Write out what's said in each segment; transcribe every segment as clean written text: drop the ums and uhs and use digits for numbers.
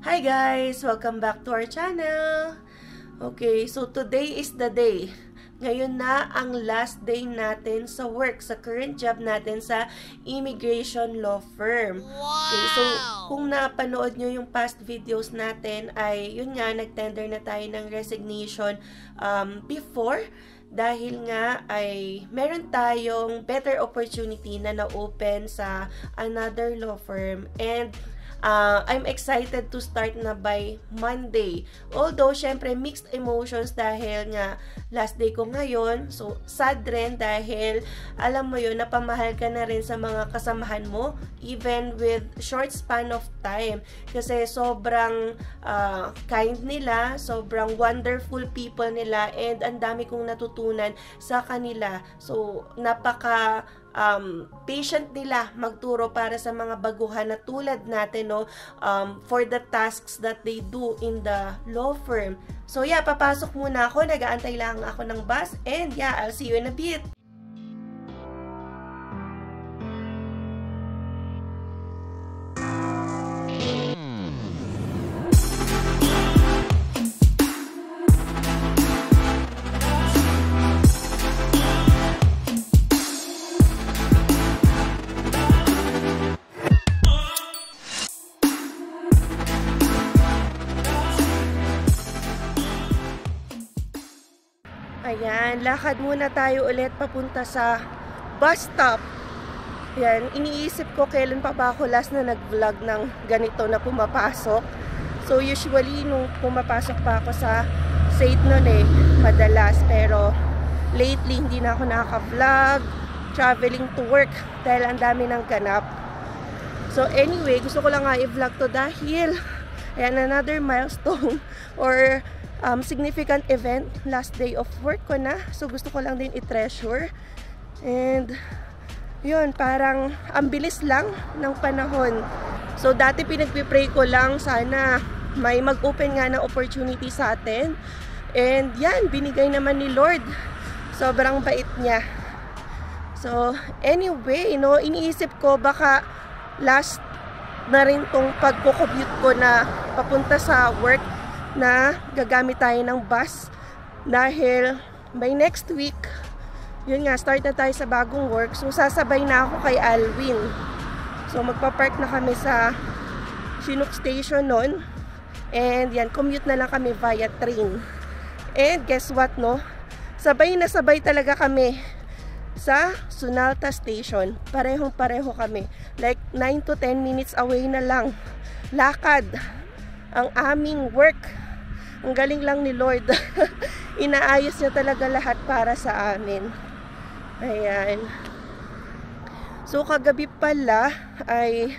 Hi guys! Welcome back to our channel! Okay, so today is the day. Ngayon na ang last day natin sa work, sa current job natin sa immigration law firm. Okay, so kung napanood nyo yung past videos natin ay yun nga, nag-tender na tayo ng resignation before dahil nga ay meron tayong better opportunity na na-open sa another law firm and I'm excited to start na by Monday. Although, syempre, mixed emotions dahil nga last day ko ngayon. So, sad rin dahil alam mo yun, napamahal ka na rin sa mga kasamahan mo even with short span of time. Kasi sobrang kind nila, sobrang wonderful people nila, and ang dami kong natutunan sa kanila. So, napaka patient nila magturo para sa mga baguhan na tulad natin, no, for the tasks that they do in the law firm. So yeah, papasok muna ako, nag-aantay lang ako ng bus, and yeah, I'll see you in a bit. Ayan, lakad muna tayo ulit papunta sa bus stop. Ayan, iniisip ko kailan pa ba ako last na nag-vlog ng ganito na pumapasok. So usually nung pumapasok pa ako sa St. noon madalas. Pero lately hindi na ako nakaka-vlog, traveling to work dahil ang dami ng ganap. So anyway, gusto ko lang nga i-vlog to dahil ayan, another milestone or significant event, last day of work ko na. So gusto ko lang din i-treasure. And yun, parang ang bilis lang ng panahon. So dati pinagpipray ko lang sana may mag-open nga na opportunity sa atin. And yan, binigay naman ni Lord. Sobrang bait niya. So anyway, no, iniisip ko baka last na rin tong pagko-commute ko na papunta sa work na gagamit tayo ng bus dahil by next week, yun nga, start na tayo sa bagong work. So sasabay na ako kay Alwin. So magpa-park na kami sa Chinook Station nun, and yan, commute na lang kami via train. And guess what, no, sabay na sabay talaga kami sa Sunalta Station. Parehong-pareho kami, like 9 to 10 minutes away na lang lakad ang aming work. Ang galing lang ni Lord. Inaayos niya talaga lahat para sa amin. Ayan. So kagabi pala ay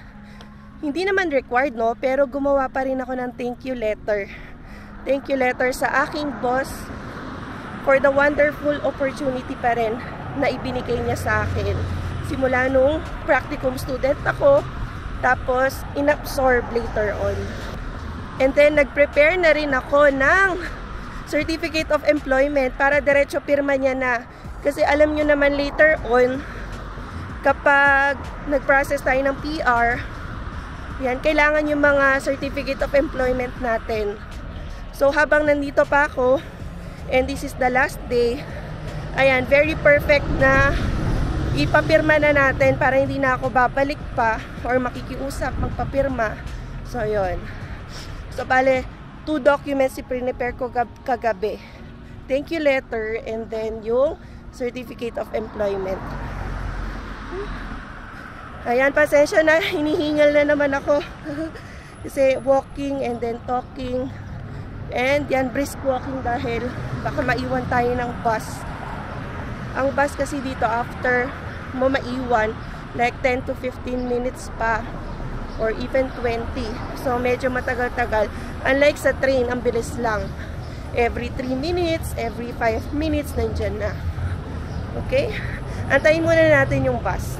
hindi naman required, no, pero gumawa pa rin ako ng thank you letter. Thank you letter sa aking boss for the wonderful opportunity pa rin na ibinigay niya sa akin. Simula nung practicum student ako, tapos inabsorb later on. And then, nag-prepare na rin ako ng Certificate of Employment para diretso pirma niya na. Kasi alam nyo naman later on, kapag nag-process tayo ng PR, yan, kailangan yung mga Certificate of Employment natin. So, habang nandito pa ako, and this is the last day, ayan, very perfect na ipapirma na natin para hindi na ako babalik pa or makikiusap, magpapirma. So, yun. So, bale, 2 documents i-prepare ko kagabi. Thank you letter and then yung Certificate of Employment. Ayan, pasensya na. Hinihingal na naman ako. Kasi walking and then talking. And yan, brisk walking dahil baka maiwan tayo ng bus. Ang bus kasi dito after mo maiwan, like 10 to 15 minutes pa. Or even 20. So, medyo matagal-tagal. Unlike sa train, ang bilis lang. Every 3 minutes, every 5 minutes, nandyan na. Okay? Antayin muna natin yung bus.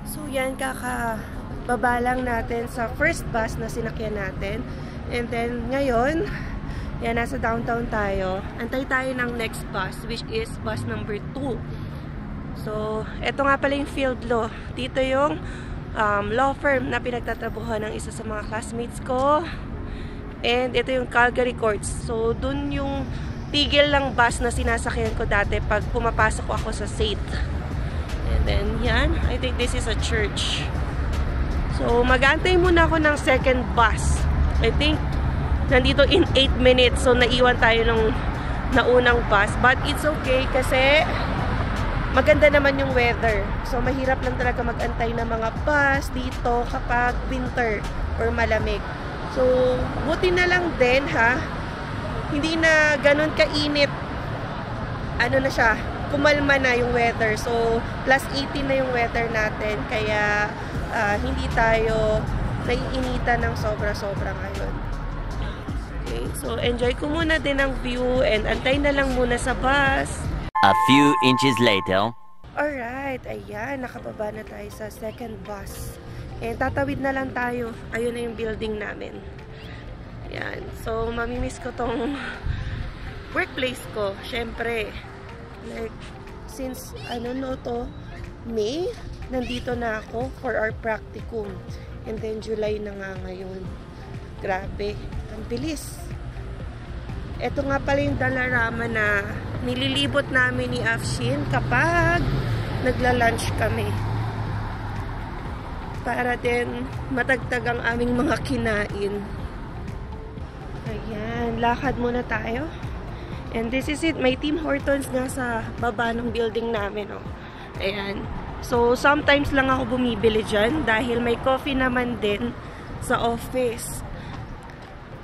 So yan, kakababa lang natin sa first bus na sinakyan natin. And then ngayon, yan, nasa downtown tayo. Antay tayo ng next bus, which is bus number 2. So, eto nga pala yung field law. Dito yung law firm na pinagtatrabuhan ng isa sa mga classmates ko. And ito yung Calgary Courts. So, dun yung tigil ng bus na sinasakyan ko dati pag pumapasok ako sa SAIT. And then, yan. I think this is a church. So, mag-aantay muna ako ng second bus. I think, nandito in 8 minutes. So, naiwan tayo ng naunang bus. But it's okay kasi maganda naman yung weather. So, mahirap lang talaga mag-antay ng mga bus dito kapag winter or malamig. So, buti na lang din, ha? Hindi na ganun kainit. Ano na siya? Kumalma na yung weather. So, plus 18 na yung weather natin. Kaya, hindi tayo naiinitan ng sobra-sobra ngayon. Okay, so enjoy ko muna din ang view and antay na lang muna sa bus. A few inches later. Alright, ayan, nakababa na tayo sa second bus. And tatawid na lang tayo. Ayun na yung building namin. Ayan, so mamimiss ko tong workplace ko. Syempre, like, since, May, nandito na ako for our practicum. And then, July na nga ngayon. Grabe, ang bilis. Ito nga pala yung dalarama na nililibot namin ni Afshin kapag nagla-lunch kami. Para din matagtag ang aming mga kinain. Ayan, lakad muna tayo. And this is it. May Tim Hortons nga sa baba ng building namin. Oh. Ayan. So, sometimes lang ako bumibili dyan dahil may coffee naman din sa office.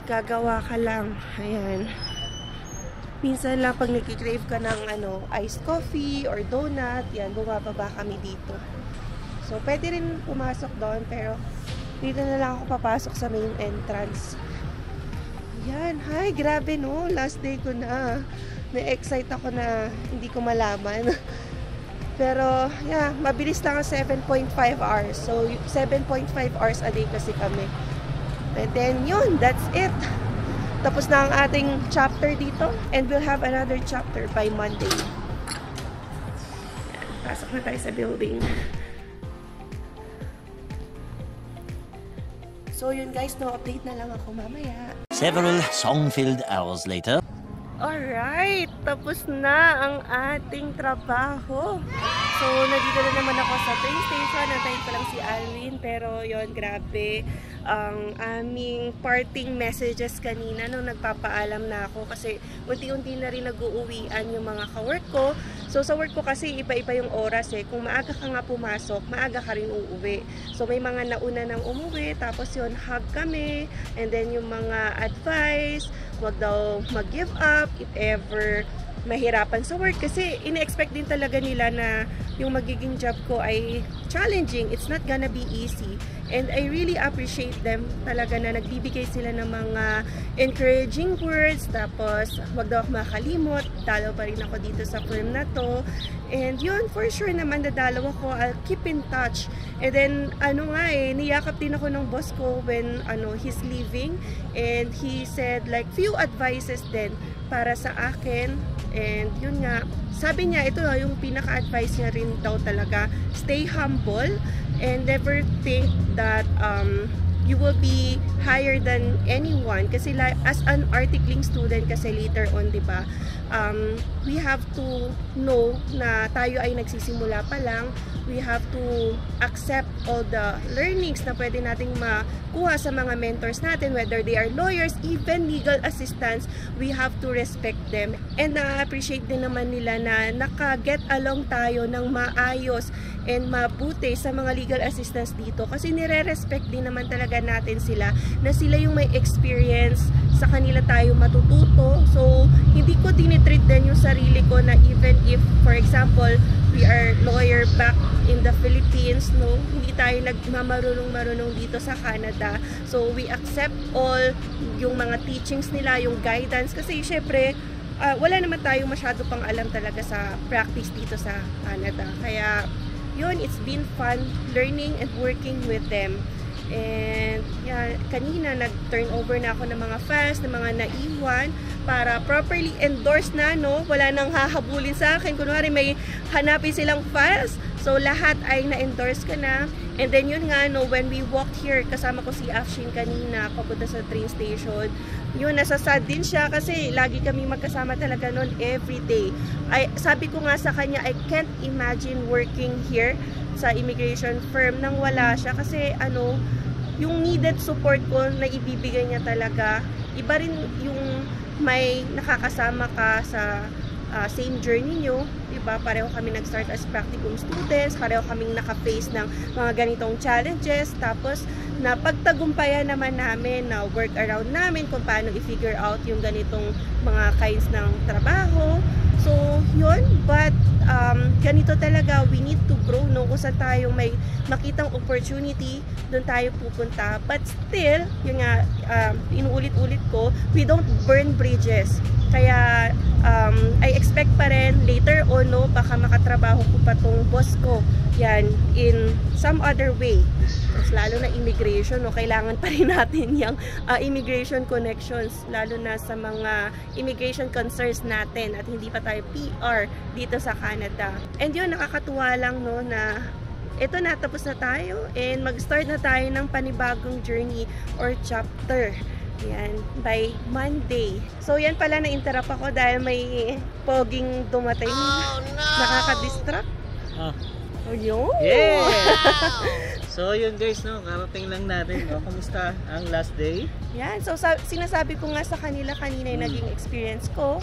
Gagawa ka lang. Ayan. Minsan lang pag nag-crave ka ng iced coffee or donut, yan, bumababa kami dito. So, pwede rin pumasok doon, pero dito na lang ako papasok sa main entrance. Yan. Hi, grabe no. Last day ko na. Na-excite ako na hindi ko malaman. Pero, yeah, mabilis lang ang 7.5 hours. So, 7.5 hours a day kasi kami. And then, yun, that's it. Tapos na ang ating chapter dito. And we'll have another chapter by Monday. Yan, pasok na tayo sa building. So, yun guys, no update na lang ako mamaya. Several song-filled hours later. Alright, tapos na ang ating trabaho. So, nandito na naman ako sa train station. Nantayin ko lang si Alwin. Pero, yon grabe. Ang aming parting messages kanina nung nagpapaalam na ako. Kasi, unti-unti na rin nag-uuwian yung mga ka-work ko. So, sa work ko kasi, iba-iba yung oras eh. Kung maaga ka nga pumasok, maaga ka rin uuwi. So, may mga nauna nang umuwi. Tapos yun, hug kami. And then, yung mga advice, wag daw mag-give up if ever mahirapan sa work. Kasi, ina-expect din talaga nila na yung magiging job ko ay challenging. It's not gonna be easy. And I really appreciate them talaga na nagbibigay sila ng mga encouraging words. Tapos, wag daw ako makalimot. Dalaw pa rin ako dito sa firm na to. And yun, for sure naman dadalaw ako. I'll keep in touch. And then, niyakap din ako ng boss ko when he's leaving. And he said like few advices din para sa akin. And yun nga, sabi niya, ito yung pinaka-advice niya rin daw talaga. Stay humble and never think that you will be higher than anyone. Kasi as an articling student kasi later on, diba, we have to know na tayo ay nagsisimula pa lang. We have to accept all the learnings na pwede nating makuha sa mga mentors natin, whether they are lawyers, even legal assistants. We have to respect them. And na-appreciate din naman nila na naka-get along tayo ng maayos and mabuti sa mga legal assistants dito. Kasi nire-respect din naman talaga natin sila na sila yung may experience, sa kanila tayo matututo. So, hindi ko dinitreat din yung sarili ko na even if, for example, we are lawyer back in the Philippines, no? Hindi tayo nagmamarunong-marunong dito sa Canada. So, we accept all yung mga teachings nila, yung guidance. Kasi, syempre, wala naman tayong masyado pang alam talaga sa practice dito sa Canada. Kaya, yun, it's been fun learning and working with them. And yeah, kanina nag-turn over na ako ng mga files, ng mga naiwan para properly endorse na, no? Wala nang hahabulin sa akin. Kunwari may hanapin silang files, so lahat ay na-endorse ka na. And then yun nga, no, when we walked here, kasama ko si Afshin kanina, papunta sa train station, yun, nasasad din siya kasi lagi kami magkasama talaga noon every day. Sabi ko nga sa kanya, I can't imagine working here sa immigration firm nang wala siya kasi ano, yung needed support ko na ibibigay niya talaga, iba rin yung may nakakasama ka sa same journey nyo, diba? Pareho kami nag-start as practicum students, pareho kaming naka-face ng mga ganitong challenges, tapos na pagtagumpayan naman namin na work around namin kung paano i-figure out yung ganitong mga kinds ng trabaho. So, yun, but ganito talaga, we need to grow, no? Kung saan tayo may makitang opportunity, doon tayo pupunta. But still, yun nga, inuulit-ulit ko, we don't burn bridges. Kaya, I expect pa rin, later on, no, baka makatrabaho ko pa tong boss ko, yan, in some other way. Mas lalo na immigration, no, kailangan pa rin natin yung immigration connections, lalo na sa mga immigration concerns natin at hindi pa tayo PR dito sa Canada. And yun, nakakatuwa lang, no, na ito na, tapos na tayo and mag-start na tayo ng panibagong journey or chapter. Yan, by Monday. So yan pala, na-interrupt ako dahil may poging dumating. Oh, no! Nakaka-distract. Oh, yun! Yeah! So yun guys, no, karating lang natin, no? Kamusta ang last day? Yan, so sinasabi ko nga sa kanila kanina yung naging experience ko.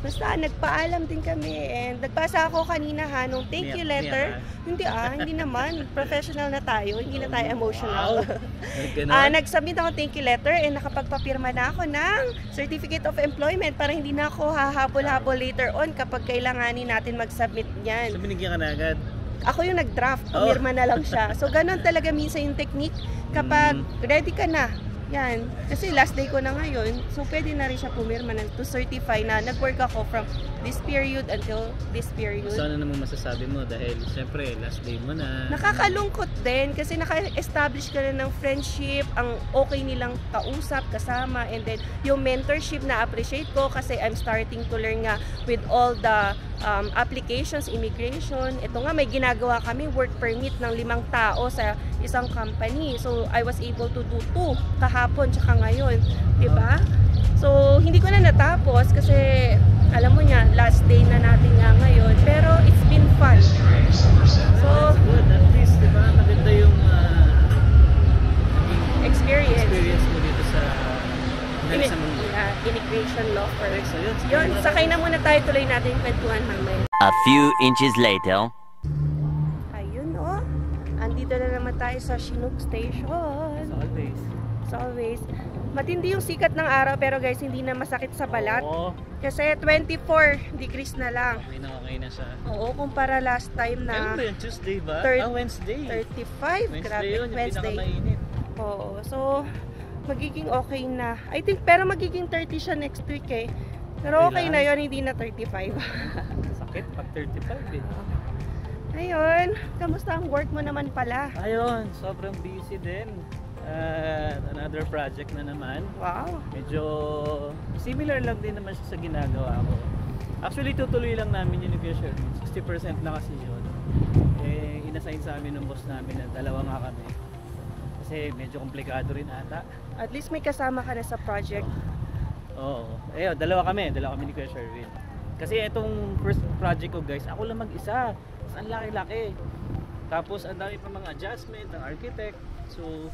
Basta nagpaalam din kami and nagpasa ako kanina ha nung thank you letter. Hindi naman, professional na tayo, hindi na tayo emotional. Wow. Nag-submit ako thank you letter and nakapagpapirma na ako ng Certificate of Employment para hindi na ako hahabol-habol later on kapag kailanganin natin mag-submit niyan. So binigyan ka na agad? Ako yung nag-draft, pumirma na lang siya. So ganun talaga minsan yung technique kapag ready ka na. Yan. Kasi last day ko na ngayon, so pwede na rin siya pumirma to certify na nag-work ako from this period until this period. So ano naman masasabi mo dahil syempre last day mo na? Nakakalungkot din kasi naka-establish ka na ng friendship, ang okay nilang kausap, kasama, and then yung mentorship na appreciate ko kasi I'm starting to learn nga with all the applications, immigration. Ito nga, may ginagawa kami work permit ng 5 tao sa isang company. So, I was able to do 2 kahapon tsaka ngayon. Diba? So, hindi ko na natapos kasi alam mo niya, last day na natin nga ngayon. Pero, it's been fun. So, good. At least, diba, maganda yung experience mo dito sa immigration law firm. So, yun, sakay na muna tayo, tuloy natin yung kwentuhan mamaya. A few inches later. Ayun, oh. Andito na naman tayo sa Chinook Station. As always. Matindi yung sikat ng araw pero guys, hindi na masakit sa balat. Oo. Kasi 24 degrees na lang. Okay na siya. Oo, kumpara last time na Ano ba yun? Tuesday ba? Wednesday. 35. Grabe, Yun, yung Wednesday. pinakamainit. Oo, so magiging okay na. I think, pero magiging 30 siya next week eh. Pero okay na yun, hindi na 35. Sakit pag 35 eh. Ayun, kamusta ang work mo naman pala? Ayun, sobrang busy din. Another project na naman. Wow. Medyo similar lang din naman siya sa ginagawa ko. Actually, tutuloy lang namin yung negotiation. 60% na kasi yun. Eh, inassign sa amin ng boss namin na 2 nga kami. Kasi medyo komplikado rin ata. At least may kasama ka na sa project. Oo. Eh, 2 kami ni Kuya Sherwin. Kasi itong first project ko guys, ako lang mag-isa. Ang laki-laki. Tapos ang dami pa mga adjustment, ang architect. So,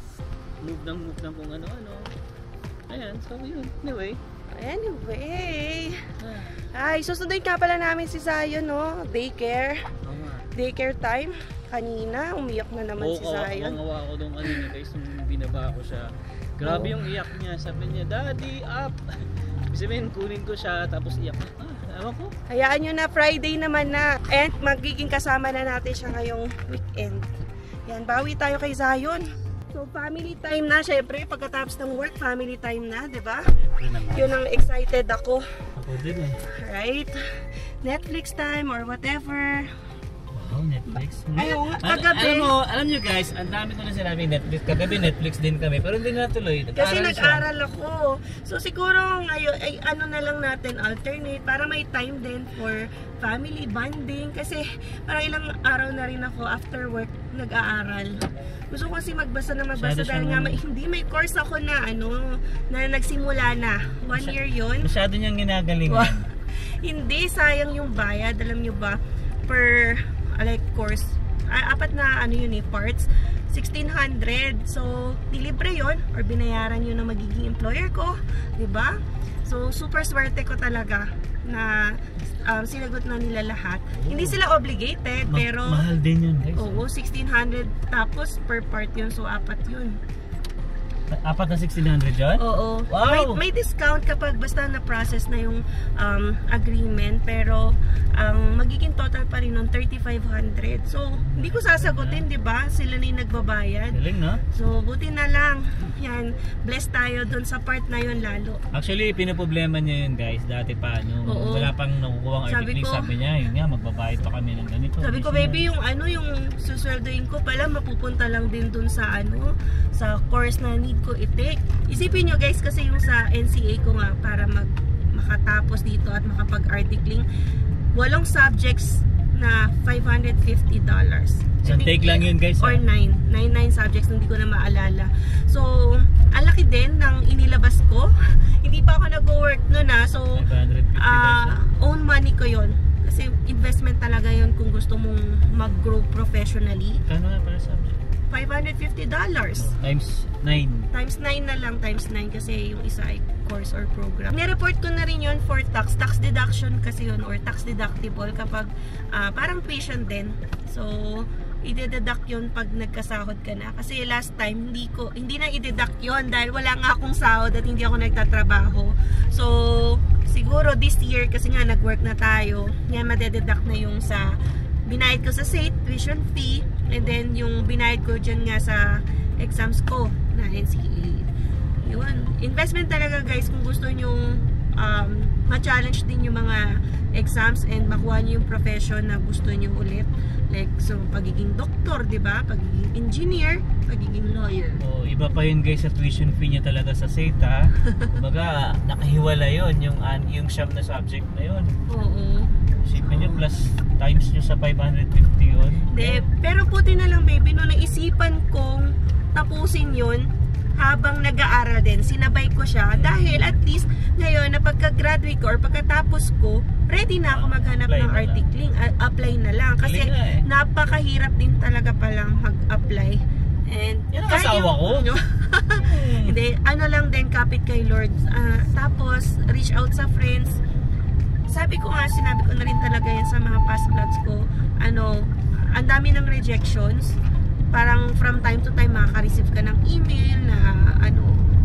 move ng kung ano-ano. Ayan, so yun. Anyway. Ay, susunduin ka pala namin si Zion, no? Daycare. Daycare time. Kanina, umiyak na naman si Zion. Oo, ako doon kanina guys, nung binaba ko siya. Grabe yung iyak niya. Sabi niya, Daddy, up! Sabihin, kunin ko siya, tapos iyak na. Ewan ko. Hayaan nyo na, Friday naman na. And magiging kasama na natin siya ngayong weekend. Yan, bawi tayo kay Zion. So, family time na. Syempre, pagkatapos ng work, family time na, di ba? Yun ang excited ako. Ako din eh. Right? Netflix time or whatever. Oh, Netflix. Ayaw nga, kagabi. Alam nyo guys, ang dami ko na sinabing Netflix. Kagabi Netflix din kami, pero hindi na natuloy. Kasi nag-aral ako. So siguro ngayon ay ano na lang natin alternate para may time din for family bonding. Kasi parang ilang araw na rin ako after work nag-aaral. Gusto ko kasi magbasa dahil nga hindi may course ako na na nagsimula na. 1 year yun. Masyado niyang ginagalingan. Hindi, sayang yung bayad. Alam nyo ba, per like course, apat na parts, 1,600. So, nilibre yon or binayaran yun ng magiging employer ko, diba? So, super swerte ko talaga na sinagot na nila lahat. Hindi sila obligated, pero mahal din yun, guys. Oo, 1,600 tapos per part yun, so apat yun. Apat na 1,600 yun? Oo. Wow! May discount kapag basta na-process na yung agreement, pero ang magiging total pa rin nun 3,500. So, hindi ko sasagutin, di ba? Sila na yung nagbabayad. Galing, no? So, buti na lang. Yan, blessed tayo dun sa part na yun lalo. Actually, pinoproblema niya yun, guys. Dati pa, wala pang nakukuha ang article. Sabi niya, yun nga, magbabayad pa kami ng ganito. Sabi ko, baby, yung susweldoin ko pala, mapupunta lang din dun sa sa course na need ko i-take. Isipin nyo guys, kasi yung sa NCA ko nga para makatapos dito at makapag-articling, 8 subjects na $550. Isang take lang yun guys. Or 9 subjects, hindi ko na maalala. So, ang laki din ng inilabas ko. Hindi pa ako nag-work nun So, own money ko yon. Kasi investment talaga yon kung gusto mong mag-grow professionally. Kano nga para subject? $550. Times 9. Times 9 na lang, times 9 kasi yung isa ay course or program. Nireport ko na rin yun for tax deduction kasi yun or tax deductible kapag parang tuition din. So, i-deduct yun pag nagkasahod ka na. Kasi last time, hindi na i-deduct yun dahil wala nga akong sahod at hindi ako nagtatrabaho. So, siguro this year, kasi nga nag-work na tayo, yan madededuct na yung sa binayad ko sa SATE, tuition fee, and then yung binayad ko dyan nga sa exams ko na NCA. Yun. Investment talaga guys kung gusto nyo ma-challenge din yung mga exams and makuha nyo yung profession na gusto nyo ulit. Like, so, pagiging doktor, diba? Pagiging engineer, pagiging lawyer. Oh, iba pa yun guys sa tuition fee niya talaga sa SATE, ha? Baga, nakahiwala yun, yung siyam na subject na yun. Oo. Isipin nyo, plus times nyo sa 550 yun. De, pero puti na lang baby, no, naisipan kong tapusin yun habang nag-aaral din. Sinabay ko siya dahil at least ngayon na pagka-graduate ko or pagkatapos ko, ready na ako maghanap ng articling. Apply na lang. Kasi napakahirap din talaga palang mag-apply. And yan ang asawa ko. Hindi, lang din, kapit kay Lord. Tapos, reach out sa friends. Sinabi ko na rin talaga yan sa mga past vlogs ko. Ang dami ng rejections. Parang from time to time makaka-receive ka ng email na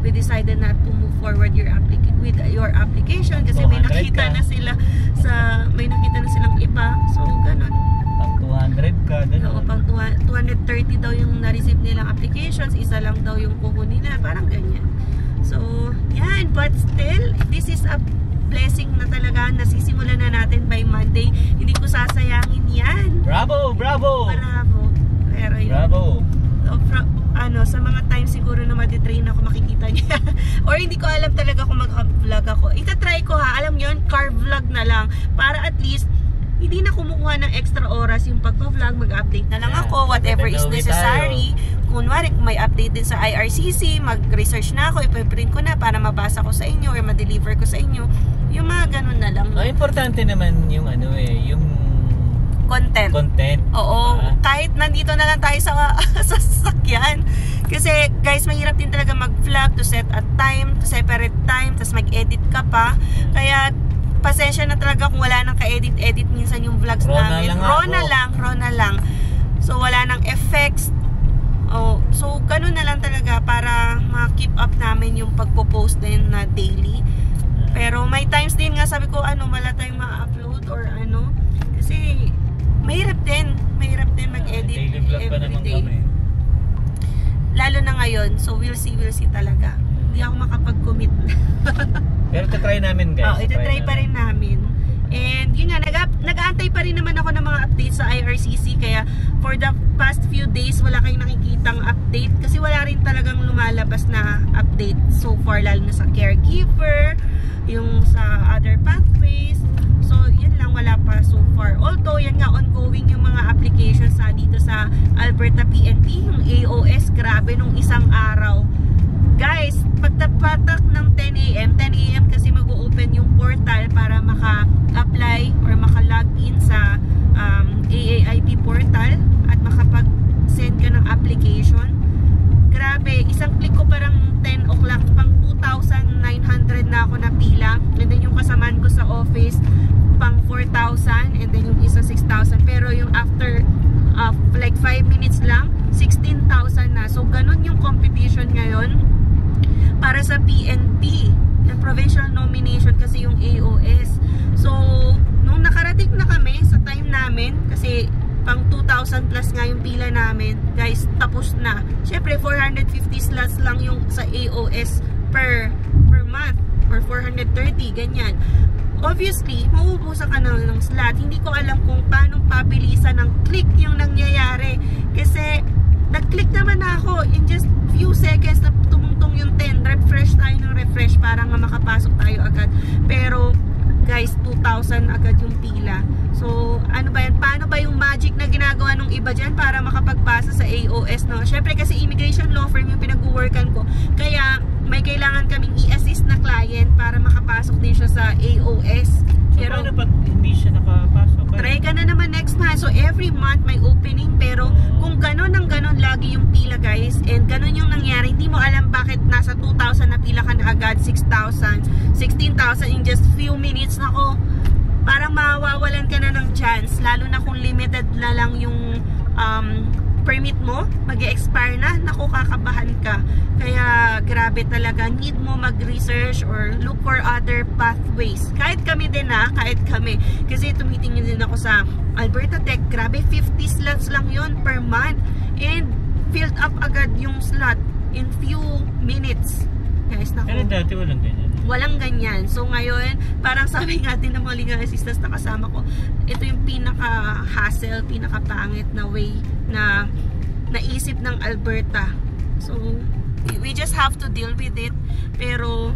we decided not to move forward with your application kasi may nakita na silang iba. So, ganun. Pang 200 ka, Oo, pang 230 daw yung na-receive nilang applications, isa lang daw yung kukunin nila, parang ganyan. So, yan, but still, this is a blessing na talaga, nasisimulan na natin by Monday. Hindi ko sasayangin yan. Bravo! Bravo! Bravo. Pero yun. Bravo! Sa mga times siguro na matitrain ako, makikita niya. Or hindi ko alam talaga kung mag-vlog ako. Itatry ko alam yun, car vlog na lang. Para at least, hindi na kumukuha ng extra oras yung pagpa-vlog, mag-update na lang ako, whatever is necessary. Kunwari, kung may update din sa IRCC, mag-research na ako, ipiprint ko na para mabasa ko sa inyo or ma-deliver ko sa inyo. Yung mga ganun na lang. Importante naman yung yung content. Oo, kahit nandito na lang tayo sa sasakyan. Kasi guys, mahirap din talaga mag-vlog to set a time, to separate time, tapos mag-edit ka pa. Kaya pasensya na talaga kung wala nang ka-edit minsan yung vlogs namin. Raw na lang. So wala nang effects. So ganun na lang talaga para ma-keep up namin yung pagpo-post din na daily. Pero may times din nga sabi ko wala tayong ma-upload or kasi mahirap din mag-edit everyday. Lalo na ngayon, so we'll see talaga. Hindi ako makapag-commit. Pero ito try namin guys. Ito try pa rin namin. And yun nga, nag-aantay pa rin naman ako ng mga updates sa IRCC, kaya for the past few days wala kayong nakikitang update kasi wala rin talagang lumalabas na update so far, lalo na sa caregiver, yung sa other pathways. So yun lang, wala pa so far. Although yan nga, ongoing yung mga applications dito sa Alberta PNP, yung AOS, grabe nung isang araw. Guys, pagtapatak ng 10 a.m. kasi mag-open yung portal para maka-apply or maka-login sa AAIP portal at makapag-send ka ng application. Grabe, isang click ko parang 10 o'clock, pang 2,900 na ako napila. And then yung kasamaan ko sa office, pang 4,000, and then yung isa 6,000. Pero yung after like 5 minutes lang, 16,000 na. So ganun yung competition ngayon para sa PNP, yung provincial nomination kasi yung AOS. So nung nakarating na kami sa time namin, kasi pang 2,000 plus nga yung pila namin, guys, tapos na. Syempre 450 slots lang yung sa AOS per month, or 430, ganyan. Obviously, mauubusan ka na ng slot. Hindi ko alam kung paano pabilisan ng click yung nangyayari. Kasi, nag-click naman ako in just few seconds na tumungtong yung 10. Refresh tayo ng refresh para nga makapasok tayo agad. Pero, guys, 2,000 agad yung pila. So, ano ba yan? Paano ba yung magic na ginagawa ng iba dyan para makapagpasa sa AOS, no? Syempre, kasi immigration law firm yung pinag-workan ko. Kaya, may kailangan kaming i-assist na client para makapasok din siya sa AOS. So, pero paano pag hindi siya nakapasok? Try ka na naman next month. So, every month may opening. Pero, kung ganon ng ganon lagi yung pila, guys, and ganon yung nangyari, hindi mo alam bakit nasa 2,000 na pila ka na agad, 6,000, 16,000 in just few minutes. Nako, parang mawawalan ka na ng chance. Lalo na kung limited na lang yung permit mo, mag-expire na, naku, kakabahan ka. Kaya grabe talaga, need mo mag-research or look for other pathways. Kahit kami din kahit kami. Kasi tumitingin din ako sa Alberta Tech, grabe 50 slots lang yon per month. And filled up agad yung slot in few minutes. Guys, naku. Pero dati walang ganyan. Walang ganyan. So ngayon, parang sabi nga din ng mga legal assistants na kasama ko, ito yung pinaka-hassle, pinaka-pangit na way na naisip ng Alberta. So, we just have to deal with it. Pero,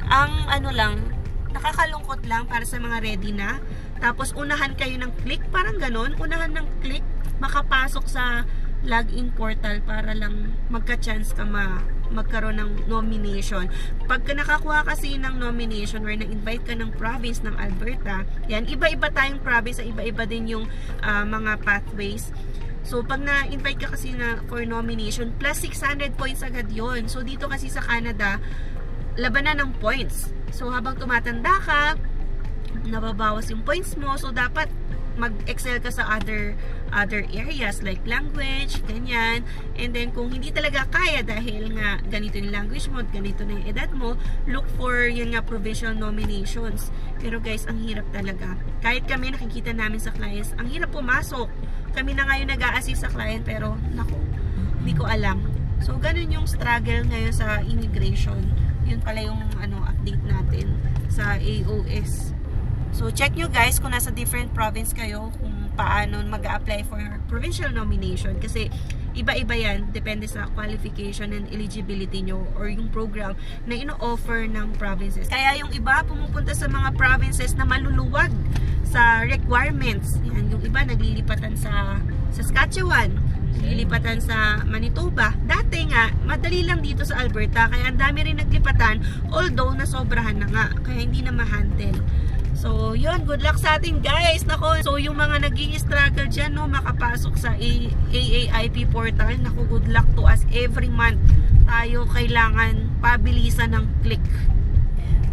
ang ano lang, nakakalungkot lang para sa mga ready na. Tapos, unahan kayo ng click, parang ganon. Unahan ng click, makapasok sa login portal para lang magka-chance ka magkaroon ng nomination. Pagka nakakuha kasi ng nomination or na-invite ka ng province ng Alberta, yan, iba-iba tayong province, iba-iba din yung mga pathways. So, pag na-invite ka kasi na for nomination, plus 600 points agad yon. So, dito kasi sa Canada, labanan ng points. So, habang tumatanda ka, nababawas yung points mo. So, dapat mag-excel ka sa other areas like language, ganyan. And then kung hindi talaga kaya dahil nga ganito yung language mo, ganito na yung edad mo, look for yun nga provincial nominations. Pero guys, ang hirap talaga. Kahit kami nakikita namin sa clients, ang hirap pumasok. Kami na ngayon nag-a-assist sa client, pero naku, hindi ko alam. So ganun yung struggle ngayon sa immigration. Yun pala yung update natin sa AOS. So, check nyo guys kung nasa different province kayo kung paano mag-a-apply for provincial nomination. Kasi, iba-iba yan. Depende sa qualification and eligibility nyo or yung program na ino-offer ng provinces. Kaya yung iba pumupunta sa mga provinces na maluluwag sa requirements. Yan, yung iba naglilipatan sa Saskatchewan, naglilipatan sa Manitoba. Dati nga, madali lang dito sa Alberta. Kaya ang dami rin naglipatan, although nasobrahan na nga. Kaya hindi na ma-handle. So, yun. Good luck sa atin, guys. Nako. So, yung mga nag-i-struggle dyan, no, makapasok sa AAIP portal, nako, good luck to us. Every month, tayo kailangan pabilisan ng click.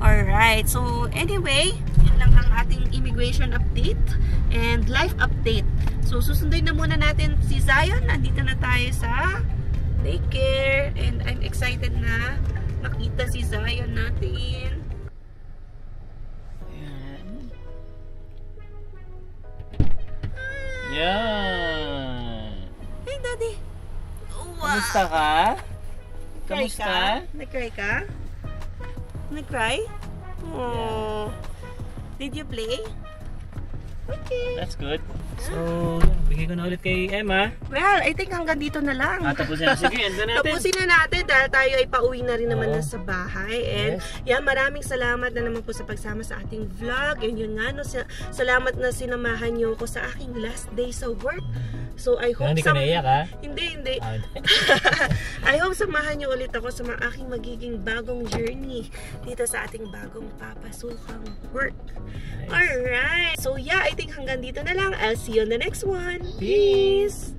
Alright. So, anyway, yun lang ang ating immigration update and life update. So, susunduin na muna natin si Zion. Nandito na tayo sa daycare. And I'm excited na makita si Zion natin. Yan. Hey, Daddy. Wow. Kamusta ka? Kamusta? Nag-cry ka? Nag-cry? Oh. Did you play? Okay. That's good. So, bigay ko na ulit kay Emma. Well, I think hanggang dito na lang. Tapusin na. Sige, endo natin. Tapusin na natin dahil tayo ay pauwi na rin naman na sa bahay. And yan, maraming salamat na naman po sa pagsama sa ating vlog. And yun nga, no, salamat na sinamahan niyo ko sa aking last day sa work. So I hope hindi ka naiyak, ha? Hindi. I hope samahan niyo ulit ako sa aking magiging bagong journey dito sa ating bagong papasukang work. Nice. Alright. So yeah, I think hanggang dito na lang. I'll see you on the next one. Peace!